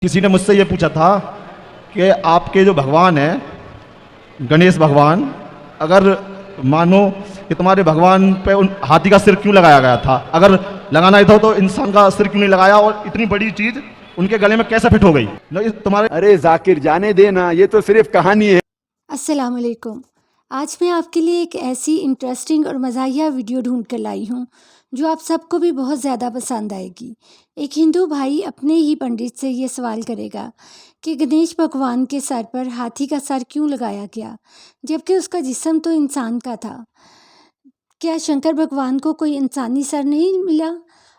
किसी ने मुझसे ये पूछा था कि आपके जो भगवान हैं गणेश भगवान, अगर मानो कि तुम्हारे भगवान पे उन हाथी का सिर क्यों लगाया गया था, अगर लगाना ही था तो इंसान का सिर क्यों नहीं लगाया, और इतनी बड़ी चीज उनके गले में कैसे फिट हो गई तुम्हारे। अरे जाकिर जाने देना, ये तो सिर्फ कहानी है। अस्सलाम वालेकुम। आज मैं आपके लिए एक ऐसी इंटरेस्टिंग और मज़ाहिया वीडियो ढूंढ कर लाई हूँ जो आप सबको भी बहुत ज़्यादा पसंद आएगी। एक हिंदू भाई अपने ही पंडित से ये सवाल करेगा कि गणेश भगवान के सर पर हाथी का सर क्यों लगाया गया, जबकि उसका जिस्म तो इंसान का था। क्या शंकर भगवान को कोई इंसानी सर नहीं मिला,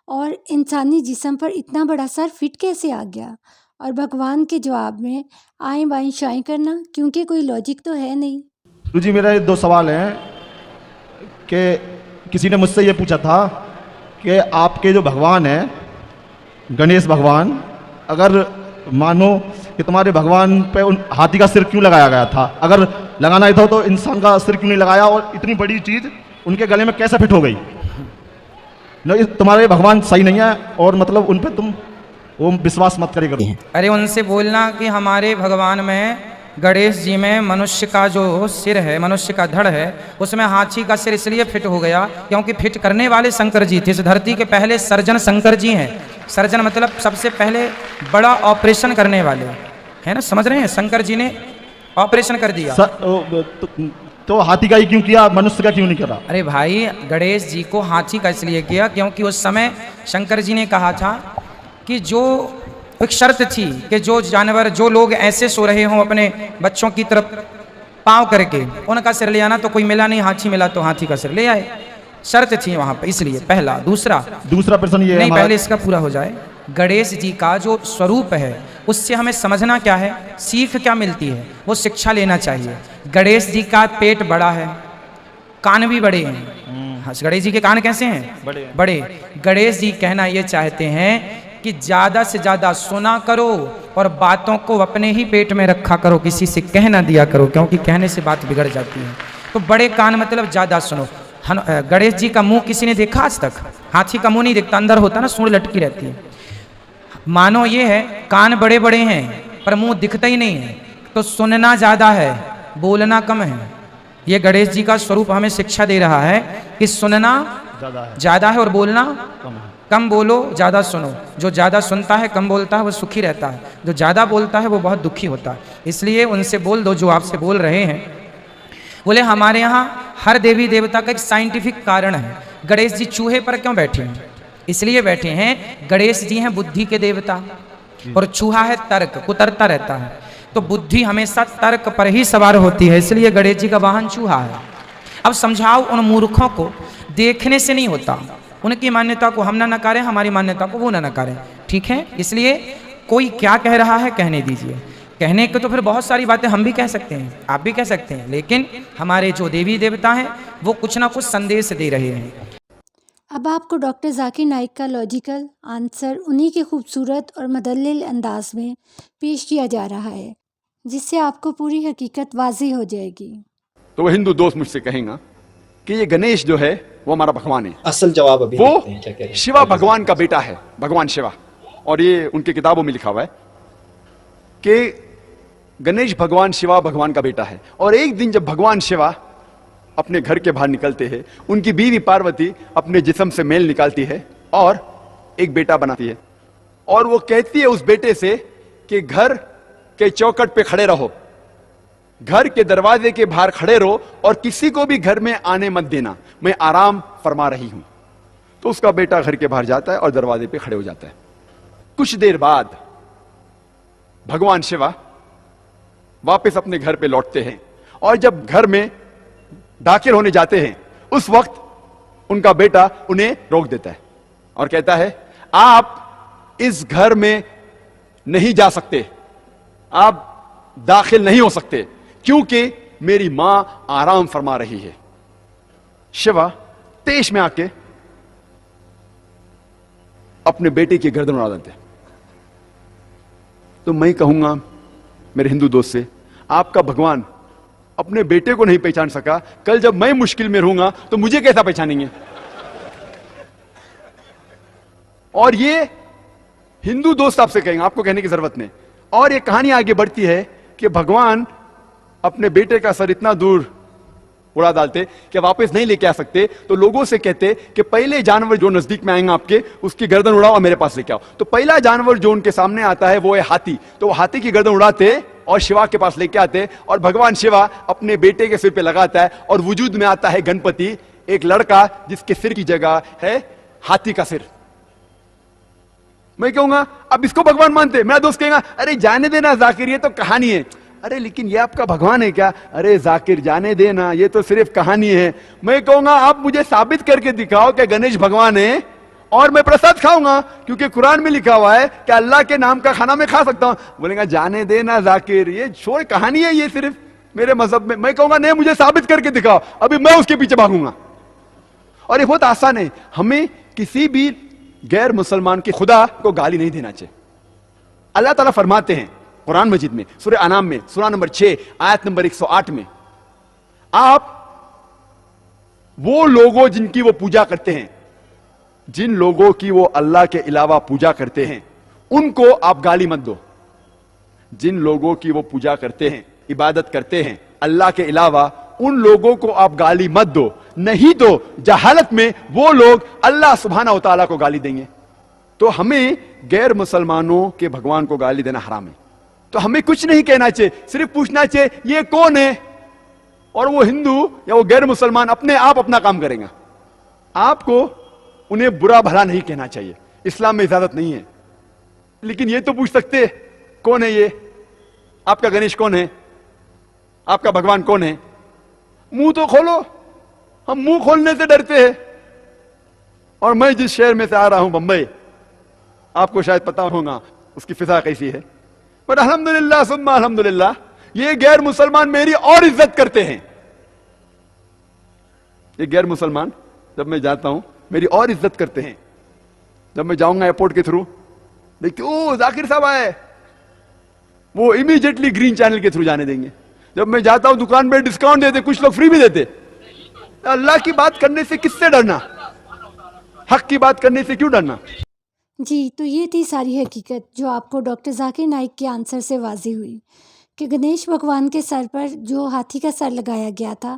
और इंसानी जिस्म पर इतना बड़ा सर फिट कैसे आ गया? और भगवान के जवाब में आएँ बाएँ शाएँ करना, क्योंकि कोई लॉजिक तो है नहीं। जी मेरा ये दो सवाल हैं कि किसी ने मुझसे ये पूछा था कि आपके जो भगवान हैं गणेश भगवान, अगर मानो कि तुम्हारे भगवान पे उन हाथी का सिर क्यों लगाया गया था, अगर लगाना ही था तो इंसान का सिर क्यों नहीं लगाया, और इतनी बड़ी चीज उनके गले में कैसे फिट हो गई। तुम्हारे भगवान सही नहीं है, और मतलब उन पे तुम वो विश्वास मत करिए करो। अरे उनसे बोलना कि हमारे भगवान में गणेश जी में मनुष्य का जो सिर है, मनुष्य का धड़ है, उसमें हाथी का सिर इसलिए फिट हो गया क्योंकि फिट करने वाले शंकर जी थे। इस धरती के पहले सर्जन शंकर जी हैं। सर्जन मतलब सबसे पहले बड़ा ऑपरेशन करने वाले, है ना, समझ रहे हैं। शंकर जी ने ऑपरेशन कर दिया। तो हाथी का ही क्यों किया, मनुष्य का क्यों नहीं करा? अरे भाई, गणेश जी को हाथी का इसलिए किया क्योंकि उस समय शंकर जी ने कहा था कि जो एक शर्त थी कि जो जानवर, जो लोग ऐसे सो रहे हों अपने बच्चों की तरफ पाँव करके, उनका सिर ले आना। तो कोई मिला नहीं, हाथी मिला तो हाथी का सिर ले आए। शर्त थी वहाँ पर, इसलिए पहला। दूसरा प्रश्न ये नहीं, पहले इसका पूरा हो जाए। गणेश जी का जो स्वरूप है उससे हमें समझना क्या है, सीख क्या मिलती है, वो शिक्षा लेना चाहिए। गणेश जी का पेट बड़ा है, कान भी बड़े हैं। गणेश जी के कान कैसे हैं? बड़े। गणेश जी कहना ये चाहते हैं कि ज़्यादा से ज़्यादा सुना करो और बातों को अपने ही पेट में रखा करो, किसी से कह ना दिया करो, क्योंकि कहने से बात बिगड़ जाती है। तो बड़े कान मतलब ज़्यादा सुनो। गणेश जी का मुंह किसी ने देखा आज तक? हाथी का मुंह नहीं दिखता, अंदर होता ना, सूंड लटकी रहती है। मानो ये है, कान बड़े बड़े हैं पर मुंह दिखता ही नहीं है, तो सुनना ज़्यादा है, बोलना कम है। ये गणेश जी का स्वरूप हमें शिक्षा दे रहा है कि सुनना ज़्यादा है और बोलना कम बोलो, ज़्यादा सुनो। जो ज़्यादा सुनता है, कम बोलता है, वो सुखी रहता है। जो ज़्यादा बोलता है वो बहुत दुखी होता है। इसलिए उनसे बोल दो जो आपसे बोल रहे हैं। बोले हमारे यहाँ हर देवी देवता का एक साइंटिफिक कारण है। गणेश जी चूहे पर क्यों बैठे हैं? इसलिए बैठे हैं, गणेश जी हैं बुद्धि के देवता और चूहा है तर्क, कुतरता रहता है। तो बुद्धि हमेशा तर्क पर ही सवार होती है, इसलिए गणेश जी का वाहन चूहा है। अब समझाओ उन मूर्खों को, देखने से नहीं होता। उनकी मान्यता को हम ना नकारें, हमारी मान्यता को वो ना नकारें, ठीक है। इसलिए कोई क्या कह रहा है कहने दीजिए। कहने को तो फिर बहुत सारी बातें हम भी कह सकते हैं, आप भी कह सकते हैं, लेकिन हमारे जो देवी देवता हैं वो कुछ ना कुछ संदेश दे रहे हैं। अब आपको डॉक्टर जाकिर नाइक का लॉजिकल आंसर उन्हीं के खूबसूरत और मदल्लिल अंदाज में पेश किया जा रहा है, जिससे आपको पूरी हकीकत वाज़ेह हो जाएगी। तो वो हिंदू दोस्त मुझसे कहेगा कि ये गणेश जो है वो हमारा भगवान है। असल जवाब अभी वो देखते हैं क्या कह रहे हैं। शिवा भगवान का बेटा है, भगवान शिवा। और ये उनकी किताबों में लिखा हुआ है कि गणेश भगवान शिवा भगवान का बेटा है। और एक दिन जब भगवान शिवा अपने घर के बाहर निकलते हैं, उनकी बीवी पार्वती अपने जिस्म से मेल निकालती है और एक बेटा बनाती है। और वो कहती है उस बेटे से कि घर के चौखट पे खड़े रहो, घर के दरवाजे के बाहर खड़े रहो और किसी को भी घर में आने मत देना, मैं आराम फरमा रही हूं। तो उसका बेटा घर के बाहर जाता है और दरवाजे पे खड़े हो जाता है। कुछ देर बाद भगवान शिवा वापस अपने घर पे लौटते हैं, और जब घर में दाखिल होने जाते हैं उस वक्त उनका बेटा उन्हें रोक देता है और कहता है, आप इस घर में नहीं जा सकते, आप दाखिल नहीं हो सकते, क्योंकि मेरी मां आराम फरमा रही है। शिवा तेज में आके अपने बेटे की गर्दन उड़ा देते हैं। तो मैं कहूंगा मेरे हिंदू दोस्त से, आपका भगवान अपने बेटे को नहीं पहचान सका, कल जब मैं मुश्किल में रहूंगा तो मुझे कैसा पहचानेंगे? और ये हिंदू दोस्त आपसे कहेंगे, आपको कहने की जरूरत नहीं। और ये कहानी आगे बढ़ती है कि भगवान अपने बेटे का सर इतना दूर उड़ा डालते कि वापस नहीं लेके आ सकते, तो लोगों से कहते कि पहले जानवर जो नजदीक में आएंगे आपके, उसकी गर्दन उड़ाओ और मेरे पास लेके आओ। तो पहला जानवर जो उनके सामने आता है वो है हाथी। तो वो हाथी की गर्दन उड़ाते और शिवा के पास लेके आते, और भगवान शिवा अपने बेटे के सिर पे लगाता है, और वजूद में आता है गणपति, एक लड़का जिसके सिर की जगह है हाथी का सिर। मैं कहूंगा अब इसको भगवान मानते, मेरा दोस्त कहेगा अरे जाने देना जाकिर, ये तो कहानी है। अरे लेकिन ये आपका भगवान है क्या? अरे जाकिर जाने देना, ये तो सिर्फ कहानी है। मैं कहूंगा आप मुझे साबित करके दिखाओ कि गणेश भगवान है और मैं प्रसाद खाऊंगा, क्योंकि कुरान में लिखा हुआ है कि अल्लाह के नाम का खाना मैं खा सकता हूं। बोलेगा जाने देना जाकिर, ये छोड़ कहानी है, ये सिर्फ मेरे मजहब में। मैं कहूंगा नहीं, मुझे साबित करके दिखाओ, अभी मैं उसके पीछे भागूंगा। और ये बहुत आसान है, हमें किसी भी गैर मुसलमान के खुदा को गाली नहीं देना चाहिए। अल्लाह ताला फरमाते हैं कुरान मजीद में, सूरह अनाम में, सूरा नंबर 6 आयत नंबर 108 में, आप वो लोगों जिनकी वो पूजा करते हैं, जिन लोगों की वो अल्लाह के अलावा पूजा करते हैं, उनको आप गाली मत दो। जिन लोगों की वो पूजा करते हैं, इबादत करते हैं अल्लाह के अलावा, उन लोगों को आप गाली मत दो, नहीं तो जहालत में वो लोग अल्लाह सुब्हानहू व तआला को गाली देंगे। तो हमें गैर मुसलमानों के भगवान को गाली देना हराम है। तो हमें कुछ नहीं कहना चाहिए, सिर्फ पूछना चाहिए ये कौन है, और वो हिंदू या वो गैर मुसलमान अपने आप अपना काम करेगा। आपको उन्हें बुरा भला नहीं कहना चाहिए, इस्लाम में इजाजत नहीं है। लेकिन ये तो पूछ सकते कौन है ये, आपका गणेश कौन है, आपका भगवान कौन है? मुंह तो खोलो। हम मुंह खोलने से डरते हैं। और मैं जिस शहर में से आ रहा हूं, बंबई, आपको शायद पता होगा उसकी फिजा कैसी है, पर अल्हम्दुलिल्लाह सुम्मा अल्हम्दुलिल्लाह, ये गैर मुसलमान मेरी और इज्जत करते हैं। ये गैर मुसलमान जब मैं जाता हूं मेरी और इज्जत करते हैं। जब मैं जाऊंगा एयरपोर्ट के थ्रू, देखते ओ जाकिर साहब आए, वो इमीडिएटली ग्रीन चैनल के थ्रू जाने देंगे। जब मैं जाता हूं दुकान पे डिस्काउंट देते, कुछ लोग फ्री भी देते। अल्लाह की बात करने से किससे डरना, हक की बात करने से क्यों डरना? जी, तो ये थी सारी हकीकत जो आपको डॉक्टर ज़ाकिर नाइक के आंसर से वाज़ेह हुई कि गणेश भगवान के सर पर जो हाथी का सर लगाया गया था,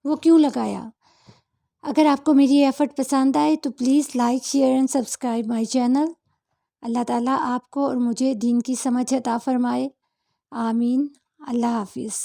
वो क्यों लगाया। अगर आपको मेरी ये एफ़र्ट पसंद आए तो please like, share and subscribe my channel. अल्लाह ताला आपको और मुझे दीन की समझ अता फ़रमाए। आमीन। अल्लाह हाफ़िज़।